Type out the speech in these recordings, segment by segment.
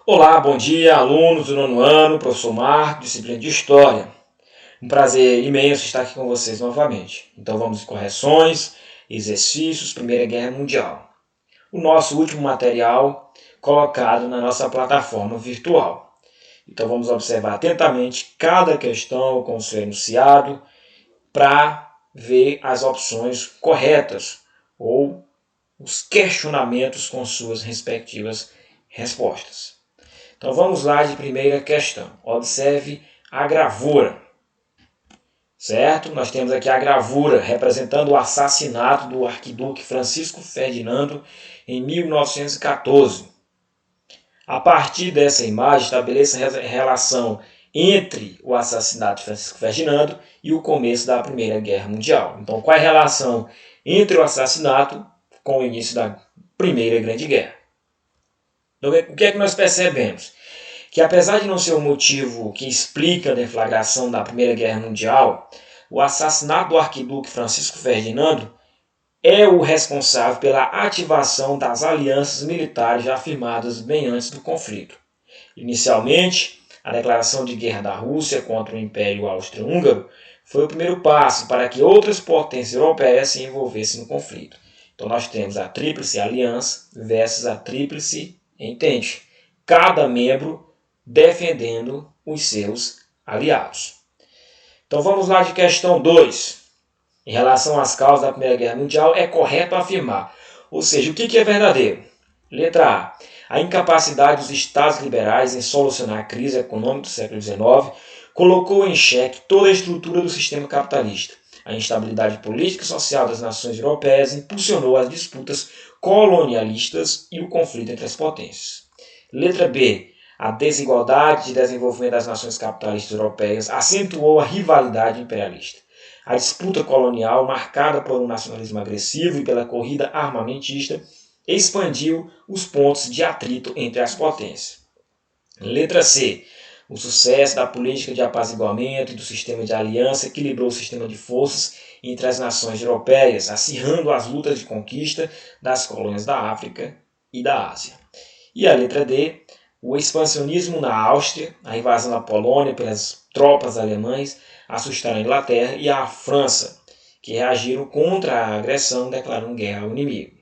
Olá, bom dia, alunos do nono ano, professor Marco, disciplina de História. Um prazer imenso estar aqui com vocês novamente. Então vamos de correções, exercícios, Primeira Guerra Mundial. O nosso último material colocado na nossa plataforma virtual. Então vamos observar atentamente cada questão com o seu enunciado para ver as opções corretas ou os questionamentos com suas respectivas respostas. Então vamos lá de primeira questão. Observe a gravura. Certo? Nós temos aqui a gravura representando o assassinato do arquiduque Francisco Ferdinando em 1914. A partir dessa imagem, estabeleça a relação entre o assassinato de Francisco Ferdinando e o começo da Primeira Guerra Mundial. Então, qual é a relação entre o assassinato com o início da Primeira Grande Guerra? Então, o que é que nós percebemos? Que apesar de não ser o motivo que explica a deflagração da Primeira Guerra Mundial, o assassinato do arquiduque Francisco Ferdinando é o responsável pela ativação das alianças militares já firmadas bem antes do conflito. Inicialmente, a declaração de guerra da Rússia contra o Império Austro-Húngaro foi o primeiro passo para que outras potências europeias se envolvessem no conflito. Então nós temos a Tríplice Aliança versus a Tríplice Entente. Cada membro defendendo os seus aliados. Então vamos lá de questão 2. Em relação às causas da Primeira Guerra Mundial, é correto afirmar. Ou seja, o que é verdadeiro? Letra A. A incapacidade dos Estados liberais em solucionar a crise econômica do século XIX colocou em xeque toda a estrutura do sistema capitalista. A instabilidade política e social das nações europeias impulsionou as disputas colonialistas e o conflito entre as potências. Letra B. A desigualdade de desenvolvimento das nações capitalistas europeias acentuou a rivalidade imperialista. A disputa colonial, marcada por um nacionalismo agressivo e pela corrida armamentista, expandiu os pontos de atrito entre as potências. Letra C. O sucesso da política de apaziguamento e do sistema de aliança equilibrou o sistema de forças entre as nações europeias, acirrando as lutas de conquista das colônias da África e da Ásia. E a letra D. O expansionismo na Áustria, a invasão da Polônia pelas tropas alemãs, assustaram a Inglaterra e a França, que reagiram contra a agressão, declarando guerra ao inimigo.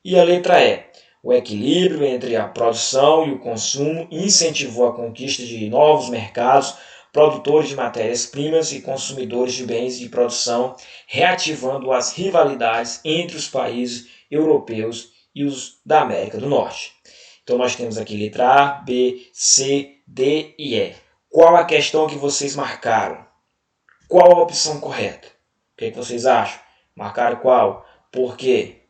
E a letra E. O equilíbrio entre a produção e o consumo incentivou a conquista de novos mercados, produtores de matérias-primas e consumidores de bens de produção, reativando as rivalidades entre os países europeus e os da América do Norte. Então nós temos aqui letra A, B, C, D e E. Qual a questão que vocês marcaram? Qual a opção correta? O que vocês acham? Marcaram qual? Por quê?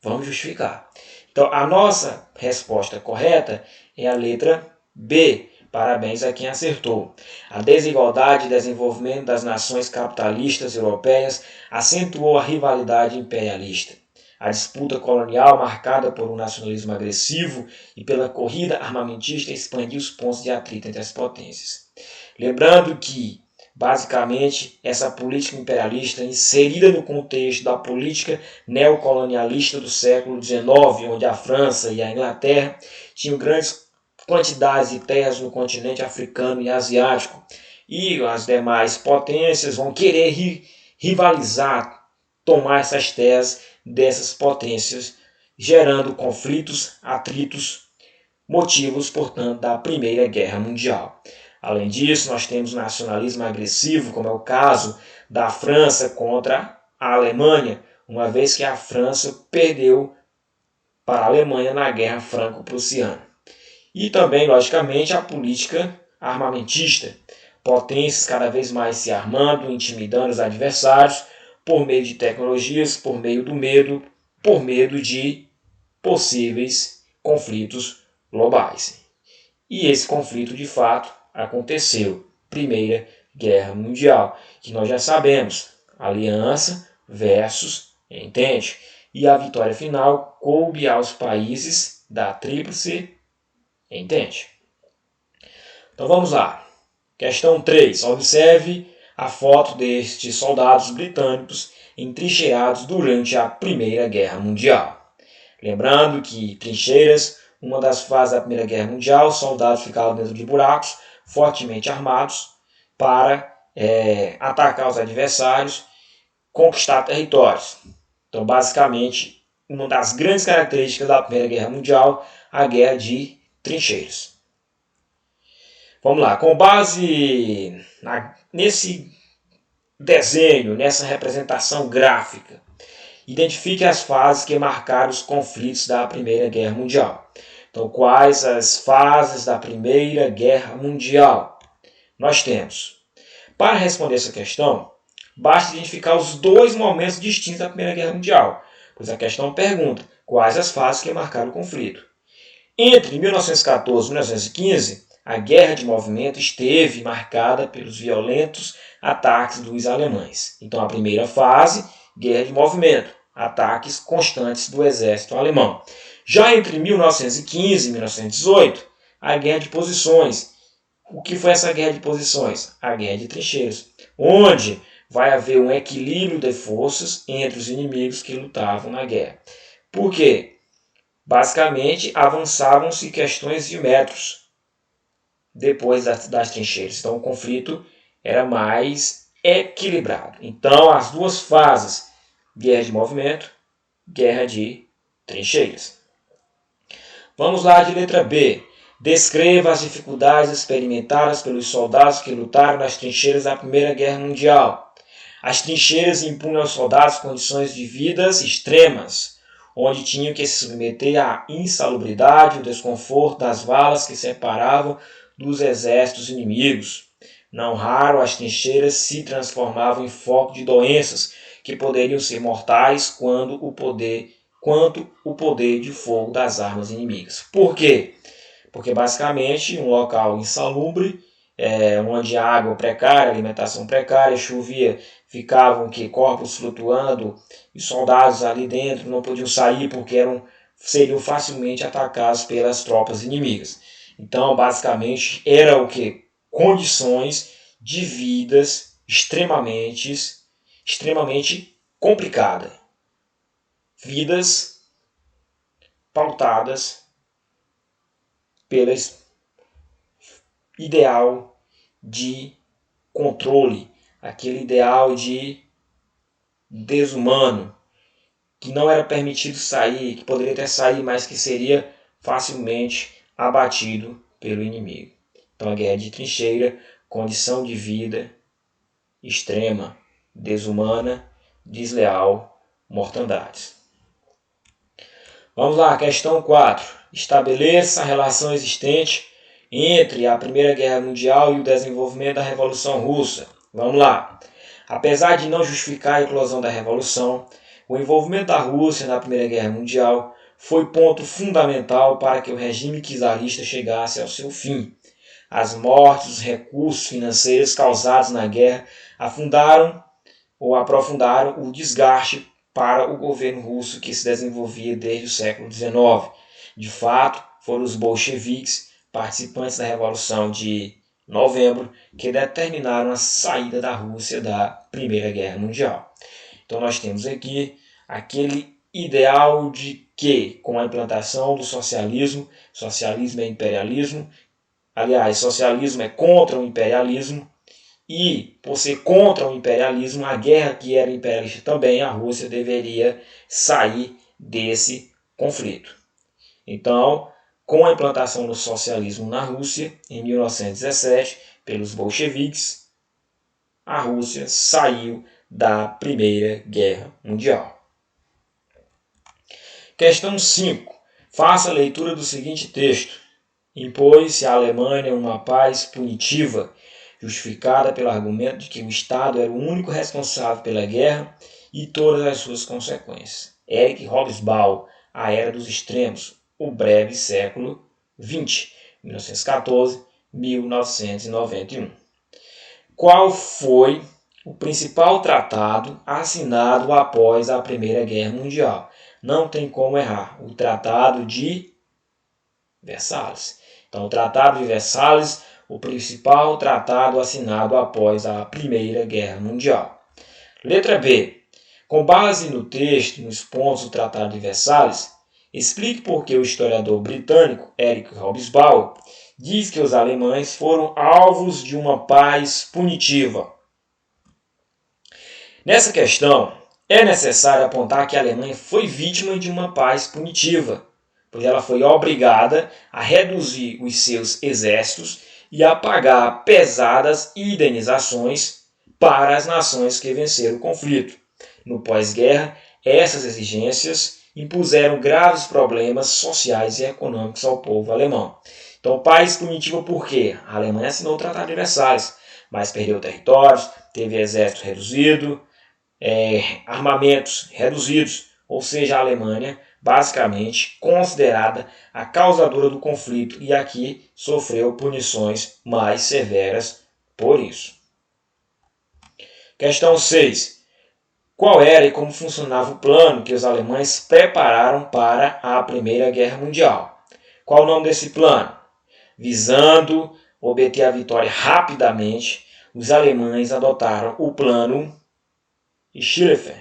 Vamos justificar. Então a nossa resposta correta é a letra B. Parabéns a quem acertou. A desigualdade e desenvolvimento das nações capitalistas europeias acentuou a rivalidade imperialista. A disputa colonial, marcada por um nacionalismo agressivo e pela corrida armamentista, expandiu os pontos de atrito entre as potências. Lembrando que, basicamente, essa política imperialista, inserida no contexto da política neocolonialista do século XIX, onde a França e a Inglaterra tinham grandes quantidades de terras no continente africano e asiático, e as demais potências vão querer rivalizar, tomar essas terras dessas potências, gerando conflitos, atritos, motivos, portanto, da Primeira Guerra Mundial. Além disso, nós temos o nacionalismo agressivo, como é o caso da França contra a Alemanha, uma vez que a França perdeu para a Alemanha na Guerra Franco-Prussiana. E também, logicamente, a política armamentista, potências cada vez mais se armando, intimidando os adversários, por meio de tecnologias, por meio do medo, por medo de possíveis conflitos globais. E esse conflito, de fato, aconteceu. Primeira Guerra Mundial, que nós já sabemos, aliança versus entente. E a vitória final coube aos países da Tríplice Entente. Então vamos lá. Questão 3. Observe a foto destes soldados britânicos entrincheirados durante a Primeira Guerra Mundial. Lembrando que trincheiras uma das fases da Primeira Guerra Mundial, os soldados ficavam dentro de buracos, fortemente armados, para atacar os adversários, conquistar territórios. Então, basicamente, uma das grandes características da Primeira Guerra Mundial, a guerra de trincheiras. Vamos lá, com base nesse desenho, nessa representação gráfica, identifique as fases que marcaram os conflitos da Primeira Guerra Mundial. Então, quais as fases da Primeira Guerra Mundial? Nós temos. Para responder essa questão, basta identificar os dois momentos distintos da Primeira Guerra Mundial, pois a questão pergunta quais as fases que marcaram o conflito. Entre 1914 e 1915, a Guerra de Movimento esteve marcada pelos violentos ataques dos alemães. Então, a primeira fase, Guerra de Movimento, ataques constantes do exército alemão. Já entre 1915 e 1918, a Guerra de Posições. O que foi essa Guerra de Posições? A Guerra de Trincheiras, onde vai haver um equilíbrio de forças entre os inimigos que lutavam na guerra. Por quê? Basicamente, avançavam-se questões de metros depois das trincheiras. Então, o conflito era mais equilibrado. Então, as duas fases, guerra de movimento, guerra de trincheiras. Vamos lá de letra B. Descreva as dificuldades experimentadas pelos soldados que lutaram nas trincheiras da Primeira Guerra Mundial. As trincheiras impunham aos soldados condições de vida extremas, onde tinham que se submeter à insalubridade e o desconforto das valas que separavam dos exércitos inimigos. Não raro, as trincheiras se transformavam em foco de doenças que poderiam ser mortais quanto o poder de fogo das armas inimigas. Por quê? Porque basicamente um local insalubre, onde a água precária, alimentação precária, chovia, ficavam corpos flutuando e soldados ali dentro não podiam sair porque seriam facilmente atacados pelas tropas inimigas. Então, basicamente, era o que? Condições de vidas extremamente complicadas. Vidas pautadas pelo ideal de controle, aquele ideal de desumano, que não era permitido sair, que poderia até sair, mas que seria facilmente abatido pelo inimigo. Então, a guerra de trincheira, condição de vida extrema, desumana, desleal, mortandades. Vamos lá, questão 4. Estabeleça a relação existente entre a Primeira Guerra Mundial e o desenvolvimento da Revolução Russa. Vamos lá. Apesar de não justificar a eclosão da Revolução, o envolvimento da Rússia na Primeira Guerra Mundial foi ponto fundamental para que o regime czarista chegasse ao seu fim. As mortes, os recursos financeiros causados na guerra aprofundaram o desgaste para o governo russo que se desenvolvia desde o século XIX. De fato, foram os bolcheviques, participantes da Revolução de Novembro, que determinaram a saída da Rússia da Primeira Guerra Mundial. Então nós temos aqui aquele ideal de que, com a implantação do socialismo é imperialismo, aliás, socialismo é contra o imperialismo, e, por ser contra o imperialismo, a guerra que era imperialista também, a Rússia deveria sair desse conflito. Então, com a implantação do socialismo na Rússia, em 1917, pelos bolcheviques, a Rússia saiu da Primeira Guerra Mundial. Questão 5. Faça a leitura do seguinte texto. Impôs-se à Alemanha uma paz punitiva, justificada pelo argumento de que o Estado era o único responsável pela guerra e todas as suas consequências. Erich Hobsbawm, A Era dos Extremos, o Breve Século XX, 1914-1991. Qual foi o principal tratado assinado após a Primeira Guerra Mundial? Não tem como errar. O Tratado de Versalhes. Então, o Tratado de Versalhes, o principal tratado assinado após a Primeira Guerra Mundial. Letra B. Com base no texto, nos pontos do Tratado de Versalhes, Explique por que o historiador britânico Eric Hobsbawm diz que os alemães foram alvos de uma paz punitiva. Nessa questão, é necessário apontar que a Alemanha foi vítima de uma paz punitiva, pois ela foi obrigada a reduzir os seus exércitos e a pagar pesadas indenizações para as nações que venceram o conflito. No pós-guerra, essas exigências impuseram graves problemas sociais e econômicos ao povo alemão. Então, paz punitiva por quê? A Alemanha assinou o Tratado de Versalhes, mas perdeu territórios, teve exército reduzido, armamentos reduzidos, ou seja, a Alemanha basicamente considerada a causadora do conflito e aqui sofreu punições mais severas por isso. Questão 6. Qual era e como funcionava o plano que os alemães prepararam para a Primeira Guerra Mundial? Qual o nome desse plano? Visando obter a vitória rapidamente, os alemães adotaram o plano Schlieffen.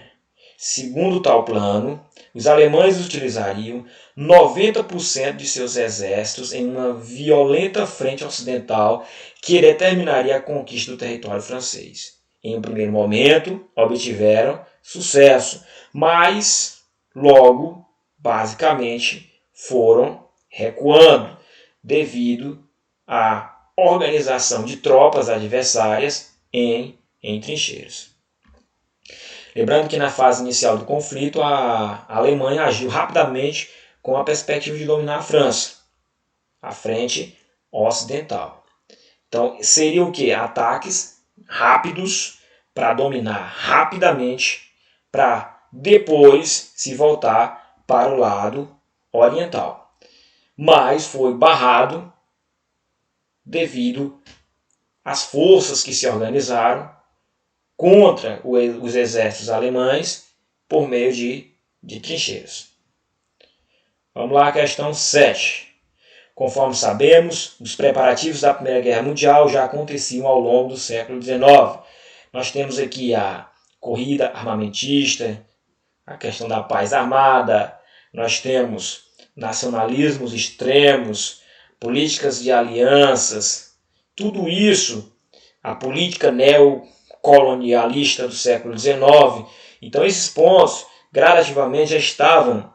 Segundo tal plano, os alemães utilizariam 90% de seus exércitos em uma violenta frente ocidental que determinaria a conquista do território francês. Em um primeiro momento, obtiveram sucesso, mas logo, basicamente, foram recuando devido à organização de tropas adversárias em trincheiras. Lembrando que na fase inicial do conflito, a Alemanha agiu rapidamente com a perspectiva de dominar a França, a frente ocidental. Então, seriam o quê? Ataques rápidos para dominar rapidamente, para depois se voltar para o lado oriental. Mas foi barrado devido às forças que se organizaram contra os exércitos alemães por meio de trincheiras. Vamos lá, questão 7. Conforme sabemos, os preparativos da Primeira Guerra Mundial já aconteciam ao longo do século XIX. Nós temos aqui a corrida armamentista, a questão da paz armada, nós temos nacionalismos extremos, políticas de alianças, tudo isso, a política neocolonialista do século XIX. Então esses pontos gradativamente já estavam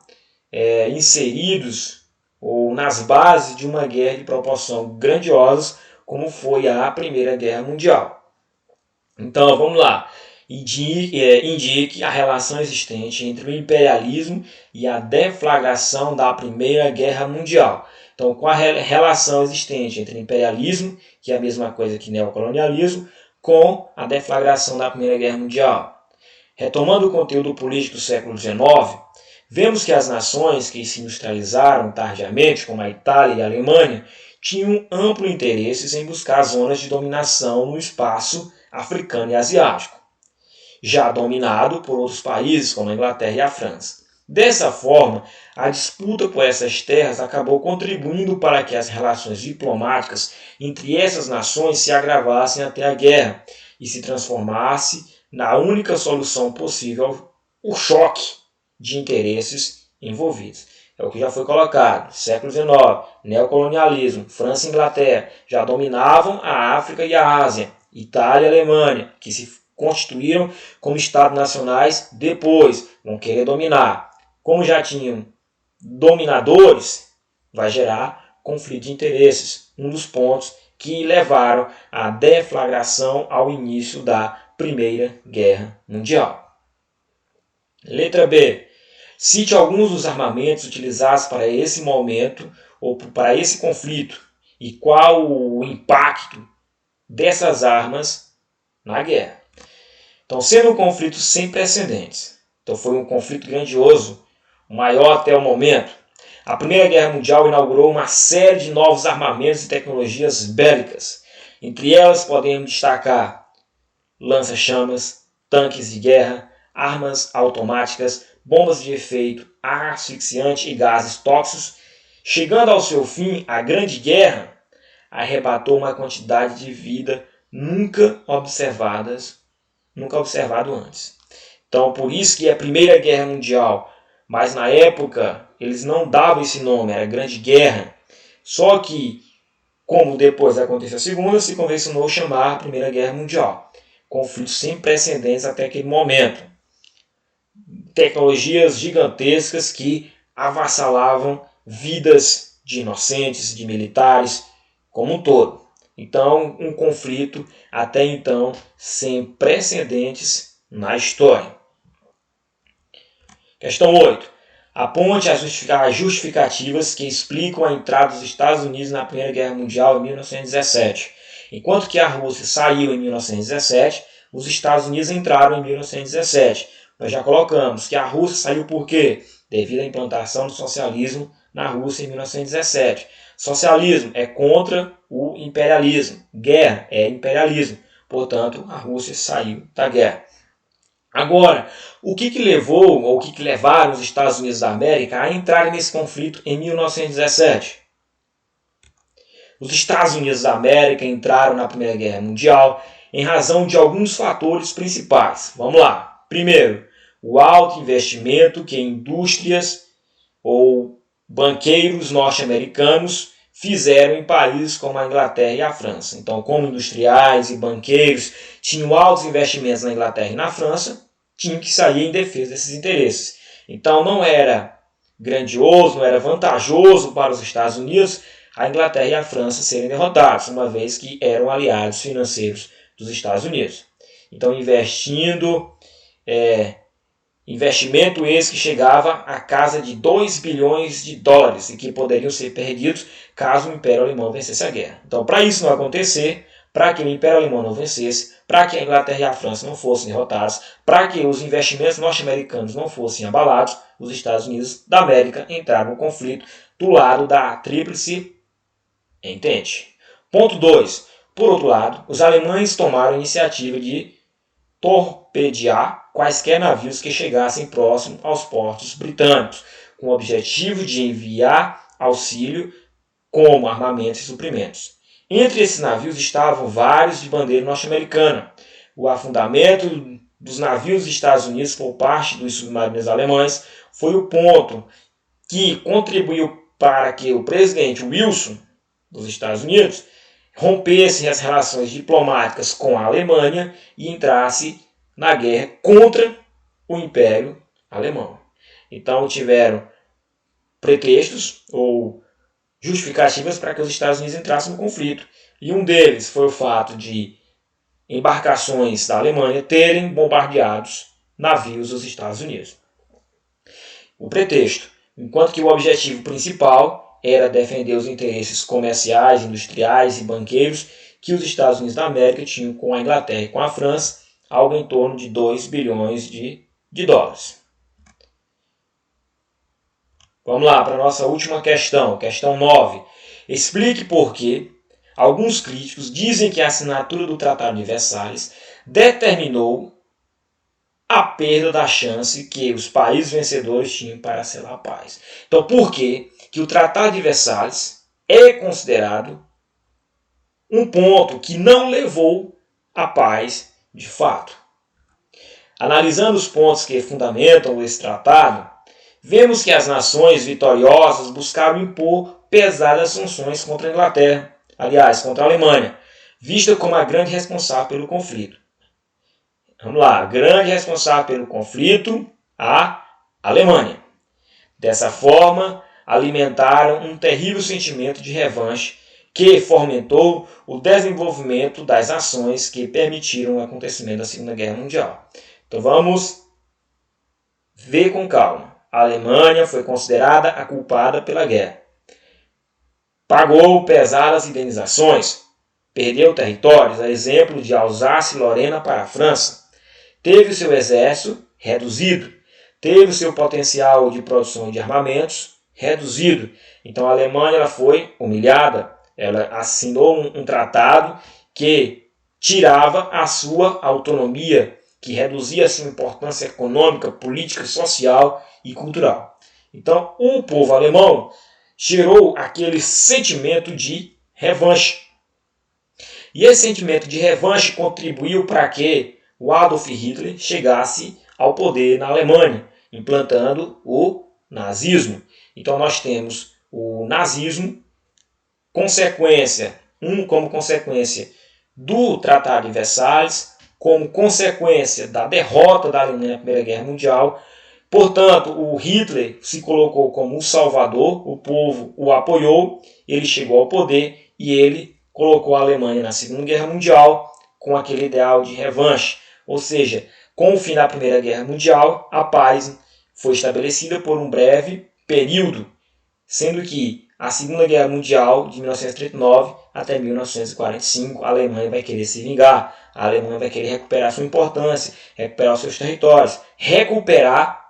inseridos ou nas bases de uma guerra de proporção grandiosa, como foi a Primeira Guerra Mundial. Então vamos lá, indique a relação existente entre o imperialismo e a deflagração da Primeira Guerra Mundial. Então, qual a relação existente entre imperialismo, que é a mesma coisa que neocolonialismo, com a deflagração da Primeira Guerra Mundial? Retomando o conteúdo político do século XIX, vemos que as nações que se industrializaram tardiamente, como a Itália e a Alemanha, tinham amplo interesse em buscar zonas de dominação no espaço africano e asiático, já dominado por outros países como a Inglaterra e a França. Dessa forma, a disputa por essas terras acabou contribuindo para que as relações diplomáticas entre essas nações se agravassem até a guerra e se transformasse na única solução possível, o choque de interesses envolvidos. É o que já foi colocado. Século XIX, neocolonialismo, França e Inglaterra já dominavam a África e a Ásia. Itália e Alemanha, que se constituíram como Estados nacionais, depois vão querer dominar. Como já tinham dominadores, vai gerar conflito de interesses. Um dos pontos que levaram à deflagração ao início da Primeira Guerra Mundial. Letra B. Cite alguns dos armamentos utilizados para esse momento ou para esse conflito e qual o impacto dessas armas na guerra. Então, sendo um conflito sem precedentes. Então, foi um conflito grandioso, o maior até o momento. A Primeira Guerra Mundial inaugurou uma série de novos armamentos e tecnologias bélicas. Entre elas, podemos destacar lança-chamas, tanques de guerra, armas automáticas, bombas de efeito, ar asfixiante e gases tóxicos. Chegando ao seu fim, a Grande Guerra arrebatou uma quantidade de vida nunca observado antes. Então, por isso que a Primeira Guerra Mundial, mas na época eles não davam esse nome, era Grande Guerra. Só que, como depois aconteceu a Segunda, se convencionou chamar a Primeira Guerra Mundial. Conflitos sem precedentes até aquele momento. Tecnologias gigantescas que avassalavam vidas de inocentes, de militares, como um todo. Então, um conflito até então sem precedentes na história. Questão 8. Aponte as justificativas que explicam a entrada dos Estados Unidos na Primeira Guerra Mundial em 1917. Enquanto que a Rússia saiu em 1917, os Estados Unidos entraram em 1917. Nós já colocamos que a Rússia saiu por quê? Devido à implantação do socialismo na Rússia em 1917. Socialismo é contra o imperialismo. Guerra é imperialismo. Portanto, a Rússia saiu da guerra. Agora, o que levou, ou o que levaram os Estados Unidos da América a entrarem nesse conflito em 1917? Os Estados Unidos da América entraram na Primeira Guerra Mundial em razão de alguns fatores principais. Vamos lá. Primeiro, o alto investimento que indústrias ou banqueiros norte-americanos fizeram em países como a Inglaterra e a França. Então, como industriais e banqueiros tinham altos investimentos na Inglaterra e na França, tinham que sair em defesa desses interesses. Então, não era grandioso, não era vantajoso para os Estados Unidos a Inglaterra e a França serem derrotados, uma vez que eram aliados financeiros dos Estados Unidos. Então, investimento esse que chegava à casa de 2 bilhões de dólares e que poderiam ser perdidos caso o Império Alemão vencesse a guerra. Então, para isso não acontecer, para que o Império Alemão não vencesse, para que a Inglaterra e a França não fossem derrotados, para que os investimentos norte-americanos não fossem abalados, os Estados Unidos da América entraram no conflito do lado da Tríplice Entente. Ponto 2. Por outro lado, os alemães tomaram a iniciativa de torpedear quaisquer navios que chegassem próximo aos portos britânicos, com o objetivo de enviar auxílio como armamentos e suprimentos. Entre esses navios estavam vários de bandeira norte-americana. O afundamento dos navios dos Estados Unidos por parte dos submarinos alemães foi o ponto que contribuiu para que o presidente Wilson dos Estados Unidos rompesse as relações diplomáticas com a Alemanha e entrasse na guerra contra o Império Alemão. Então tiveram pretextos ou justificativas para que os Estados Unidos entrassem no conflito. E um deles foi o fato de embarcações da Alemanha terem bombardeado navios dos Estados Unidos. O pretexto, enquanto que o objetivo principal era defender os interesses comerciais, industriais e banqueiros que os Estados Unidos da América tinham com a Inglaterra e com a França, algo em torno de 2 bilhões de dólares. Vamos lá para a nossa última questão, questão 9. Explique por que alguns críticos dizem que a assinatura do Tratado de Versalhes determinou a perda da chance que os países vencedores tinham para selar a paz. Então, por que o Tratado de Versalhes é considerado um ponto que não levou à paz de fato? Analisando os pontos que fundamentam esse tratado, vemos que as nações vitoriosas buscaram impor pesadas sanções contra a Inglaterra, aliás, contra a Alemanha, vista como a grande responsável pelo conflito. Vamos lá, grande responsável pelo conflito, a Alemanha. Dessa forma, alimentaram um terrível sentimento de revanche que fomentou o desenvolvimento das ações que permitiram o acontecimento da Segunda Guerra Mundial. Então vamos ver com calma. A Alemanha foi considerada a culpada pela guerra. Pagou pesadas indenizações, perdeu territórios, a exemplo de Alsácia e Lorena para a França. Teve o seu exército reduzido, teve o seu potencial de produção de armamentos reduzido. Então a Alemanha ela foi humilhada, ela assinou um tratado que tirava a sua autonomia, que reduzia a sua importância econômica, política, social e cultural. Então o povo alemão gerou aquele sentimento de revanche. E esse sentimento de revanche contribuiu para que o Adolf Hitler chegasse ao poder na Alemanha, implantando o nazismo. Então nós temos o nazismo, como consequência do Tratado de Versalhes, como consequência da derrota da Alemanha na Primeira Guerra Mundial. Portanto, o Hitler se colocou como o salvador, o povo o apoiou, ele chegou ao poder e ele colocou a Alemanha na Segunda Guerra Mundial com aquele ideal de revanche. Ou seja, com o fim da Primeira Guerra Mundial, a paz foi estabelecida por um breve período, sendo que a Segunda Guerra Mundial, de 1939 até 1945, a Alemanha vai querer se vingar, a Alemanha vai querer recuperar sua importância, recuperar os seus territórios, recuperar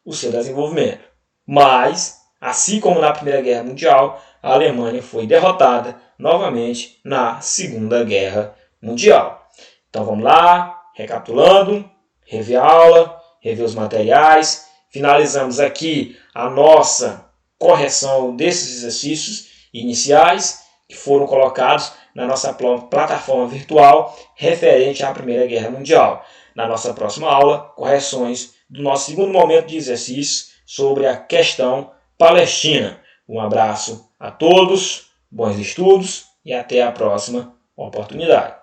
o seu desenvolvimento. Mas, assim como na Primeira Guerra Mundial, a Alemanha foi derrotada novamente na Segunda Guerra Mundial. Então vamos lá, recapitulando, rever a aula, rever os materiais, finalizamos aqui a nossa correção desses exercícios iniciais que foram colocados na nossa plataforma virtual referente à Primeira Guerra Mundial. Na nossa próxima aula, correções do nosso segundo momento de exercício sobre a questão palestina. Um abraço a todos, bons estudos e até a próxima oportunidade.